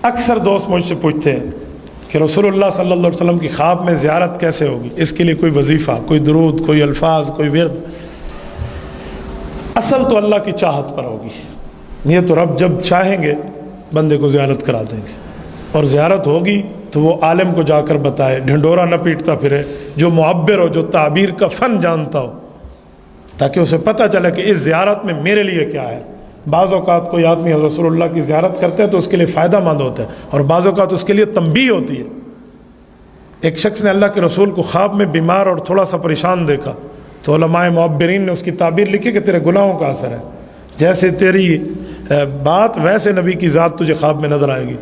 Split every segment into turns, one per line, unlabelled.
اکثر دوست مجھ سے پوچھتے ہیں کہ رسولullah صلی اللہ علیہ وسلم کی خواب میں زیارت کیسے ہوگی، اس کے لیے کوئی وظیفہ، کوئی درود، کوئی الفاظ، کوئی ورد؟ اصل تو اللہ کی چاہت پر ہوگی، یہ تو رب جب چاہیں گے بندے کو زیارت کرا دیں گے، اور زیارت ہوگی تو وہ عالم کو جا کر بتائے، ڈھنڈورا نہ پیٹتا پھرے، جو معبر ہو، جو تعبیر کا فن جانتا ہو، تاکہ اسے پتہ چلے کہ اس زیارت میں میرے لیے کیا ہے۔ بعض اوقات کوئی آدمی رسول اللہ کی زیارت کرتے ہیں تو اس کے لیے فائدہ مند ہوتا ہے، اور بعض اوقات اس کے لیے تنبیہ ہوتی ہے۔ ایک شخص نے اللہ کے رسول کو خواب میں بیمار اور تھوڑا سا پریشان دیکھا، تو علماء معبرین نے اس کی تعبیر لکھی کہ تیرے گناہوں کا اثر ہے، جیسے تیری بات ویسے نبی کی ذات تجھے خواب میں نظر آئے گی۔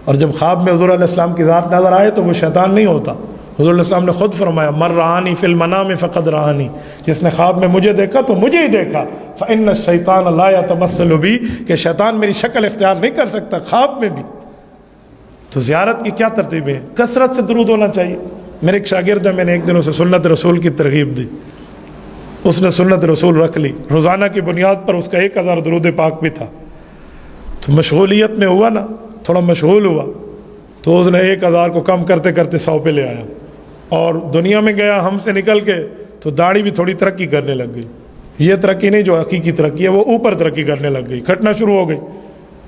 اور جب خواب میں حضور علیہ السلام کی ذات نظر آئے تو وہ شیطان نہیں ہوتا۔ حضور علیہ السلام نے خود فرمایا، من رآنی فی المنام فقد رآنی، جس نے خواب میں مجھے دیکھا تو مجھے ہی دیکھا۔ فإن الشیطان لا یتمثل بی، کہ شیطان میری شکل اختیار نہیں کر سکتا خواب میں بھی۔ تو زیارت کی کیا ترتیبیں ہیں؟ کثرت سے درود ہونا چاہیے۔ میرے ایک شاگرد ہے، میں نے ایک دن اسے سنت رسول کی ترغیب دی، اس نے سنت رسول رکھ لی، روزانہ کی بنیاد پر اس کا 1000 درود پاک بھی تھا۔ تو مشغولیت میں ہوا نا، تھوڑا مشغول ہوا، تو اس نے 1000 کو کم کرتے کرتے 100 پہ لے آیا، اور دنیا میں گیا ہم سے نکل کے، تو داڑھی بھی تھوڑی ترقی کرنے لگ گئی۔ یہ ترقی نہیں جو حقیقی ترقی ہے، وہ اوپر ترقی کرنے لگ گئی، کھٹنا شروع ہو گئی۔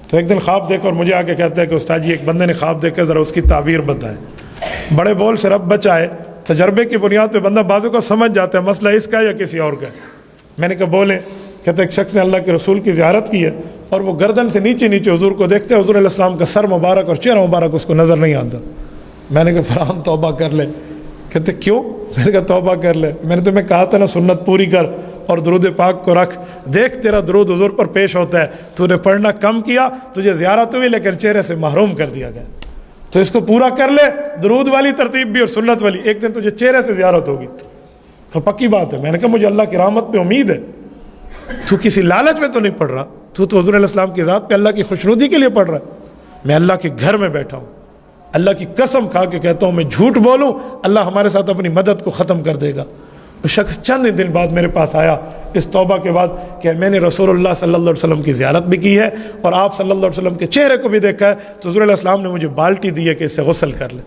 تو ایک دن خواب دیکھا اور مجھے آ کے کہتا ہے کہ استاد جی ایک بندے نے خواب دیکھا، ذرا اس کی تعبیر بتائیں۔ بڑے بول سے رب بچائے، تجربے کی بنیاد پہ بندہ بازو کا سمجھ جاتا ہے مسئلہ اس کا یا کسی اور کا ہے۔ میں نے کہا بولیں؟ کہتے ایک شخص نے اللہ کے رسول کی زیارت کی ہے، اور وہ گردن سے نیچے نیچے حضور کو دیکھتے ہیں، حضور علیہ السلام کا سر مبارک اور چہرہ مبارک اس کو نظر نہیں آتا۔ میں نے کہا فرحان توبہ کر لے۔ کہتے کیوں؟ میں نے کہا توبہ کر لے، میں نے تمہیں کہا تھا نا سنت پوری کر اور درود پاک کو رکھ، دیکھ تیرا درود حضور پر پیش ہوتا ہے، تو نے پڑھنا کم کیا، تجھے زیارت ہوئی لیکن چہرے سے محروم کر دیا گیا، تو اس کو پورا کر لے، درود والی ترتیب بھی اور سنت والی، ایک دن تجھے چہرے سے زیارت ہوگی۔ تو پکی بات ہے۔ میں نے کہا مجھے اللہ کی رحمت پہ امید ہے، تو کسی لالچ میں تو نہیں پڑھ رہا، تو حضور علیہ السلام کی ذات پہ اللہ کی خوشنودی کے لیے پڑھ رہا ہے۔ میں اللہ کے گھر میں بیٹھا ہوں، اللہ کی قسم کھا کے کہتا ہوں میں جھوٹ بولوں اللہ ہمارے ساتھ اپنی مدد کو ختم کر دے گا۔ وہ شخص چند دن بعد میرے پاس آیا اس توبہ کے بعد کہ میں نے رسول اللہ صلی اللہ علیہ وسلم کی زیارت بھی کی ہے اور آپ صلی اللہ علیہ وسلم کے چہرے کو بھی دیکھا ہے، تو حضور علیہ السلام نے مجھے بالٹی دی ہے کہ اس سے غسل کر لے۔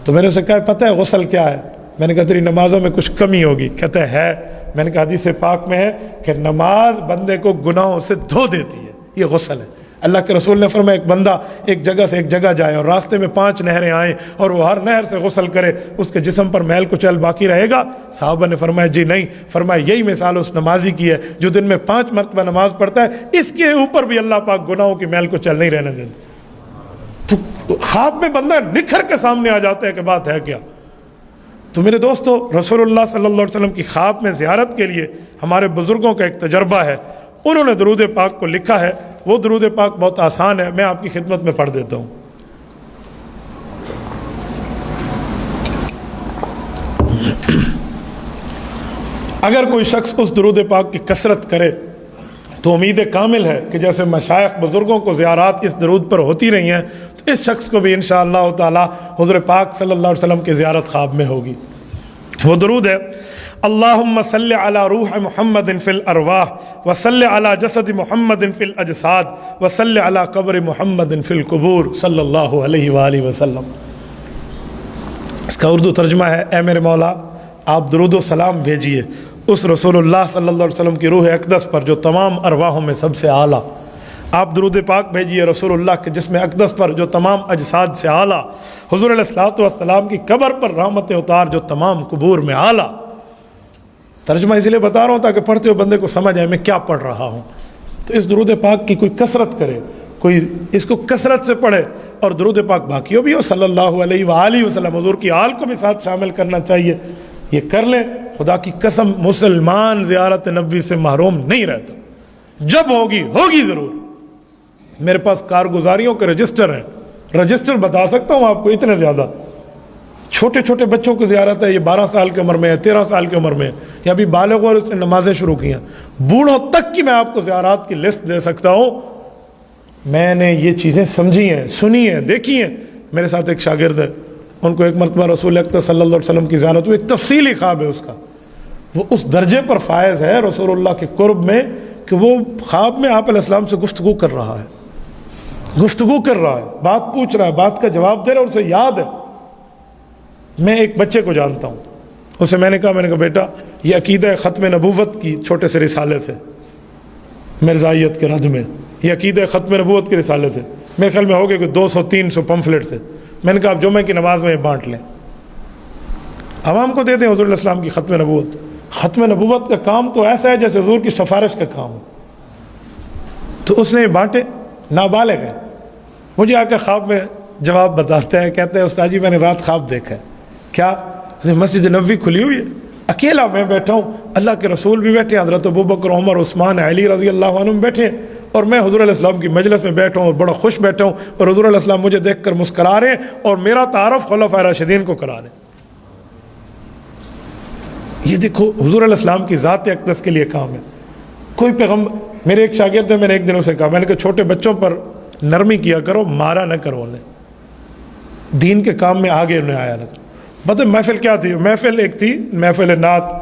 تو میں نے اسے کہا پتہ ہے غسل کیا ہے؟ میں نے کہا تیری نمازوں میں کچھ کمی ہوگی۔ کہتا ہے میں نے کہا حدیث پاک میں ہے کہ نماز بندے کو گناہوں سے دھو دیتی ہے، یہ غسل ہے۔ اللہ کے رسول نے فرمایا ایک بندہ ایک جگہ سے ایک جگہ جائے اور راستے میں 5 نہریں آئیں اور وہ ہر نہر سے غسل کرے، اس کے جسم پر میل کچیل باقی رہے گا؟ صحابہ نے فرمایا جی نہیں۔ فرمایا یہی مثال اس نمازی کی ہے جو دن میں 5 مرتبہ نماز پڑھتا ہے، اس کے اوپر بھی اللہ پاک گناہوں کی میل کچیل نہیں رہنے دیتا۔ تو خواب میں بندہ نکھر کے سامنے آ جاتا ہے کہ بات ہے کیا۔ تو میرے دوستو رسول اللہ صلی اللہ علیہ وسلم کی خواب میں زیارت کے لیے ہمارے بزرگوں کا ایک تجربہ ہے، انہوں نے درود پاک کو لکھا ہے۔ وہ درود پاک بہت آسان ہے، میں آپ کی خدمت میں پڑھ دیتا ہوں۔ اگر کوئی شخص اس درود پاک کی کثرت کرے تو امید کامل ہے کہ جیسے مشائخ بزرگوں کو زیارات اس درود پر ہوتی رہی ہیں تو اس شخص کو بھی انشاءاللہ تعالی حضور پاک صلی اللہ علیہ وسلم کی زیارت خواب میں ہوگی۔ وہ درود ہے اللہم صلی علی روح محمد فی الارواح وصلی علی جسد محمد فی الاجساد وصلی علی قبر محمد فی القبور صلی اللہ علیہ وآلہ وسلم۔ اس کا اردو ترجمہ ہے اے میرے مولا آپ درود و سلام بھیجیے اس رسول اللہ صلی اللہ علیہ وسلم کی روح اقدس پر جو تمام ارواحوں میں سب سے اعلیٰ۔ آپ درود پاک بھیجیے رسول اللہ کے جسم اقدس پر جو تمام اجساد سے اعلیٰ، حضور علیہ الصلوۃ والسلام کی قبر پر رحمت اتار جو تمام قبور میں اعلیٰ۔ ترجمہ اس لیے بتا رہا ہوں تاکہ پڑھتے ہوئے بندے کو سمجھ آئے میں کیا پڑھ رہا ہوں۔ تو اس درود پاک کی کوئی کثرت کرے، کوئی اس کو کثرت سے پڑھے، اور درود پاک باقیوں بھی ہو صلی اللہ علیہ وآلہ وسلم، حضور کی آل کو بھی ساتھ شامل کرنا چاہیے۔ یہ کر لیں خدا کی قسم مسلمان زیارت نبوی سے محروم نہیں رہتا، جب ہوگی ہوگی ضرور۔ میرے پاس کارگزاریوں کے رجسٹر ہیں، رجسٹر بتا سکتا ہوں آپ کو اتنے زیادہ۔ چھوٹے چھوٹے بچوں کو زیارت ہے، یہ 12 سال کی عمر میں ہے، 13 سال کی عمر میں ہے، یا ابھی بالغ اور اس نے نمازیں شروع کی ہیں، بوڑھوں تک کی میں آپ کو زیارات کی لسٹ دے سکتا ہوں۔ میں نے یہ چیزیں سمجھی ہیں، سنی ہیں، دیکھی ہیں۔ میرے ساتھ ایک شاگرد ہے، ان کو ایک مرتبہ رسول اکرم صلی اللہ علیہ وسلم کی زیارت ہوئی، ایک تفصیلی خواب ہے اس کا، وہ اس درجے پر فائز ہے رسول اللہ کے قرب میں کہ وہ خواب میں آپ علیہ السلام سے گفتگو کر رہا ہے۔ گفتگو کر رہا ہے، بات پوچھ رہا ہے، بات کا جواب دے رہا ہے، اسے یاد ہے۔ میں ایک بچے کو جانتا ہوں، اسے میں نے کہا بیٹا یہ عقیدہ ختم نبوت کی چھوٹے سے رسالے تھے مرزائیت کے رد میں، یہ عقیدہ ختم نبوت کے رسالے تھے، میرے خیال میں ہو گئے کہ 200-300 پمفلٹ تھے۔ میں نے کہا آپ جمعہ کی نماز میں یہ بانٹ لیں، عوام کو دے دیں حضور علیہ السلام کی ختم نبوت۔ ختم نبوت کا کام تو ایسا ہے جیسے حضور کی سفارش کا کام ہو۔ تو اس نے یہ بانٹے، نابالغ ہے، مجھے آ کر خواب میں جواب بتاتے ہیں، کہتے ہیں استاد جی میں نے رات خواب دیکھا ہے۔ کیا؟ مسجد نبوی کھلی ہوئی ہے، اکیلا میں بیٹھا ہوں، اللہ کے رسول بھی بیٹھے ہیں، حضرت ابوبکر، عمر، عثمان، علی رضی اللہ عنہ بیٹھے ہیں، اور میں حضور علیہ السلام کی مجلس میں بیٹھا ہوں اور بڑا خوش بیٹھا ہوں، اور حضور علیہ السلام مجھے دیکھ کر مسکرا رہے ہیں اور میرا تعارف خلفائے راشدین کو کرا رہے ہیں۔ یہ دیکھو حضور علیہ السلام کی ذات اقدس کے لیے کام ہے۔ کوئی پیغمبر، میرے ایک شاگرد ہے، میں نے ایک دن اسے کہا، میں نے کہا چھوٹے بچوں پر نرمی کیا کرو، مارا نہ کرو انہیں، دین کے کام میں آگے انہیں آیا نہ کرو۔ پتہ محفل کیا تھی؟ محفل ایک تھی، محفل نعت،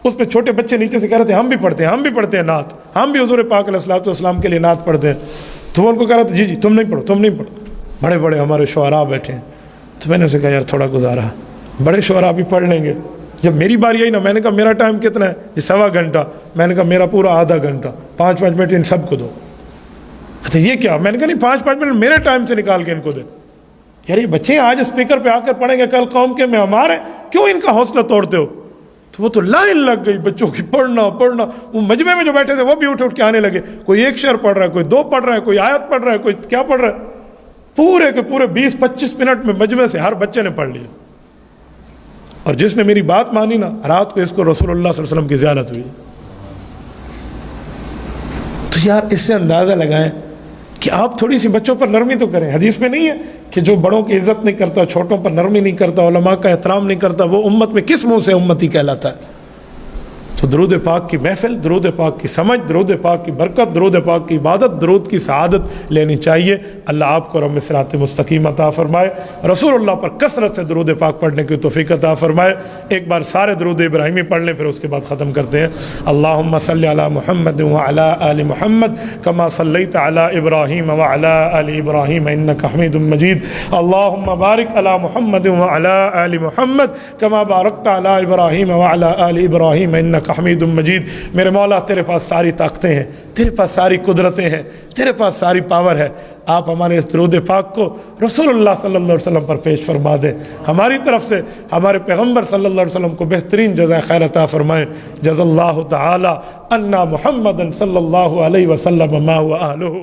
اس پہ چھوٹے بچے نیچے سے کہہ رہے تھے ہم بھی پڑھتے ہیں نعت، ہم بھی حضور پاک علیہ الصلوۃ والسلام کے لیے نعت پڑھتے ہیں۔ تو وہ ان کو کہہ رہا تھا جی تم نہیں پڑھو، بڑے بڑے ہمارے شعراء بیٹھے ہیں۔ تو میں نے اسے کہا یار تھوڑا گزارا، بڑے شعراء بھی پڑھ لیں گے، جب میری باری آئی نا، میں نے کہا میرا ٹائم کتنا ہے؟ جی 1.25 گھنٹہ۔ میں نے کہا میرا پورا آدھا گھنٹہ، 5-5 منٹ ان سب کو دو۔ کہتے یہ کیا؟ میں نے کہا نہیں 5-5 منٹ میرے ٹائم سے نکال کے ان کو دے۔ یار یہ بچے آج اسپیکر پہ آ کر پڑھیں گے، کل قوم کے معمار ہیں، کیوں ان کا حوصلہ توڑتے ہو؟ تو وہ تو لائن لگ گئی بچوں کی، پڑھنا۔ وہ مجمع میں جو بیٹھے تھے وہ بھی اٹھ کے آنے لگے، کوئی 1 شعر پڑھ رہا ہے، کوئی 2 پڑھ رہا ہے، کوئی آیت پڑھ رہا ہے، کوئی کیا پڑھ رہا ہے۔ پورے کے پورے 20-25 منٹ میں مجمع سے ہر بچے نے پڑھ لیا، اور جس نے میری بات مانی نا، رات کو اس کو رسول اللہ صلی اللہ علیہ وسلم کی زیارت ہوئی۔ تو یار اس سے اندازہ لگائیں کہ آپ تھوڑی سی بچوں پر نرمی تو کریں۔ حدیث میں نہیں ہے کہ جو بڑوں کی عزت نہیں کرتا، چھوٹوں پر نرمی نہیں کرتا، علماء کا احترام نہیں کرتا، وہ امت میں کس منہ سے امتی کہلاتا ہے؟ تو درود پاک کی محفل، درود پاک کی سمجھ، درود پاک کی برکت، درود پاک کی عبادت، درود کی سعادت لینی چاہیے۔ اللہ آپ کو رب صراط مستقیم عطا فرمائے، رسول اللہ پر کثرت سے درود پاک پڑھنے کی توفیق عطا فرمائے۔ ایک بار سارے درود ابراہیمی پڑھ لیں، پھر اس کے بعد ختم کرتے ہیں۔ اللہم صلی علی محمد وعلی آل محمد کما صلیت علی ابراہیم وعلی آل ابراہیم انک حمید مجید۔ اللہم بارک علی محمد وعلی آل محمد کما بارکت علی ابراہیم وعلی آل ابراہیم انک حمید مجید۔ میرے مولا تیرے پاس ساری طاقتیں ہیں، تیرے پاس ساری قدرتیں ہیں، تیرے پاس ساری پاور ہے۔ آپ ہمارے اس درود پاک کو رسول اللہ صلی اللہ علیہ وسلم پر پیش فرما دیں، ہماری طرف سے ہمارے پیغمبر صلی اللہ علیہ وسلم کو بہترین جزائے خیر عطا فرمائیں۔ جزا اللہ تعالی عنا محمد صلی اللہ علیہ وسلم ما هو اہلہ۔